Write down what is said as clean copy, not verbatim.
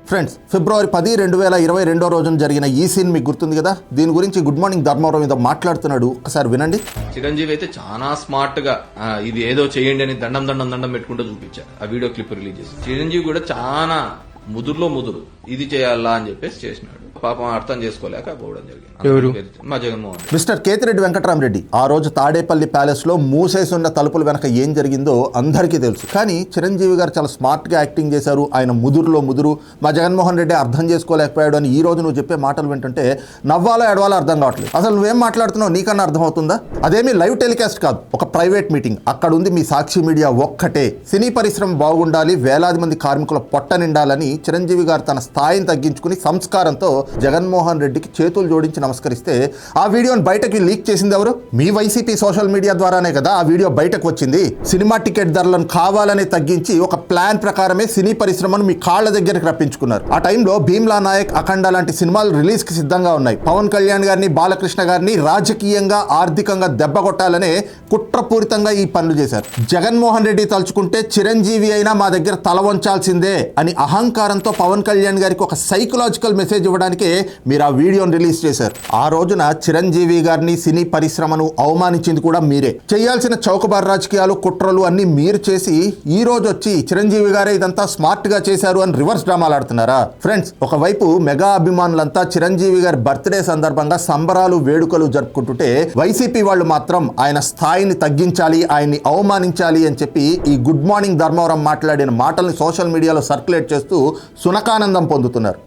Friends, ఫిబ్రవరి 10, 2022 రోజున జరిగిన ఈ సీన్ మీకు గుర్తుంది కదా. దీని గురించి గుడ్ మార్నింగ్ ధర్మవరం మీద మాట్లాడుతున్నాడు, ఒకసారి వినండి. చిరంజీవి అయితే చాలా స్మార్ట్ గా ఇది ఏదో చేయండి అని దండం పెట్టుకుంటూ చూపించారు. ఆ వీడియో క్లిప్ రిలీజ్ చేసి చిరంజీవి కూడా చాలా ముదురు ఇది చేయాలా అని చెప్పేసి చేసినాడు. పాపం అర్థం చేసుకోలేక పోవడం జరిగింది. మా జగన్మోహన్ మిస్టర్ కేతిరెడ్డి వెంకటరామరెడ్డి ఆ రోజు తాడేపల్లి ప్యాలెస్ లో మూసేసున్న తలుపుల వెనక ఏం జరిగిందో అందరికీ తెలుసు. కానీ చిరంజీవి గారు చాలా స్మార్ట్ గా యాక్టింగ్ చేశారు. ఆయన ముదురు మా జగన్మోహన్ రెడ్డి అర్థం చేసుకోలేకపోయాడు అని ఈ రోజు నువ్వు చెప్పే మాటలు వింటుంటే నవ్వాలో ఎడవాలో అర్థం కావట్లేదు. అసలు నువ్వేం మాట్లాడుతున్నావు నీకన్నా అర్థం అవుతుందా? అదేమీ లైవ్ టెలికాస్ట్ కాదు, ఒక ప్రైవేట్ మీటింగ్. అక్కడ ఉంది మీ సాక్షి మీడియా ఒక్కటే. సినీ పరిశ్రమ బాగుండాలి, వేలాది మంది కార్మికుల పొట్ట నిండాలని చిరంజీవి గారు తన స్థాయిని తగ్గించుకుని సంస్కారంతో జగన్మోహన్ రెడ్డికి చేతులు జోడించి నమస్కరిస్తే ఆ వీడియోని బయటకి లీక్ చేసింది ఎవరు? మీ వైసీపీ సోషల్ మీడియా ద్వారానే కదా ఆ వీడియో బయటకు వచ్చింది. సినిమా టికెట్ ధరలను కావాలని తగ్గించి ఒక ప్లాన్ ప్రకారమే సినీ పరిశ్రమను మీ కాళ్ల దగ్గరికి రప్పించుకున్నారు. ఆ టైంలో భీమ్లా నాయక్, అఖండ లాంటి సినిమాలు రిలీజ్ కి సిద్ధంగా ఉన్నాయి. పవన్ కళ్యాణ్ గారిని, బాలకృష్ణ గారిని రాజకీయంగా, ఆర్థికంగా దెబ్బ కొట్టాలనే కుట్రపూరితంగా ఈ పనులు చేశారు. జగన్మోహన్ రెడ్డి తలుచుకుంటే చిరంజీవి అయినా మా దగ్గర తల వంచాల్సిందే అని అహంకారంతో పవన్ కళ్యాణ్ గారికి ఒక సైకలాజికల్ మెసేజ్ ఇవ్వడానికి మీరు ఆ వీడియోని రిలీజ్ చేశారు. ఆ రోజున చిరంజీవి గారిని, సినీ పరిశ్రమను అవమానించింది కూడా మీరే. చేయాల్సిన చౌకబార్ రాజకీయాలు, కుట్రలు అన్ని మీరు చేసి ఈ రోజు వచ్చి చిరంజీవి గారే ఇదంతా స్మార్ట్ గా చేశారు అని రివర్స్ డ్రామాలు ఆడుతున్నారా? ఫ్రెండ్స్, ఒకవైపు మెగా అభిమానులంతా చిరంజీవి గారి బర్త్డే సందర్భంగా సంబరాలు, వేడుకలు జరుపుకుంటుంటే వైసీపీ వాళ్ళు మాత్రం ఆయన స్థాయిని తగ్గించాలి, ఆయన్ని అవమానించాలి అని చెప్పి ఈ గుడ్ మార్నింగ్ ధర్మవరం మాట్లాడిన మాటల్ని సోషల్ మీడియాలో సర్క్యులేట్ చేస్తూ సునకానందం పొందుతున్నారు.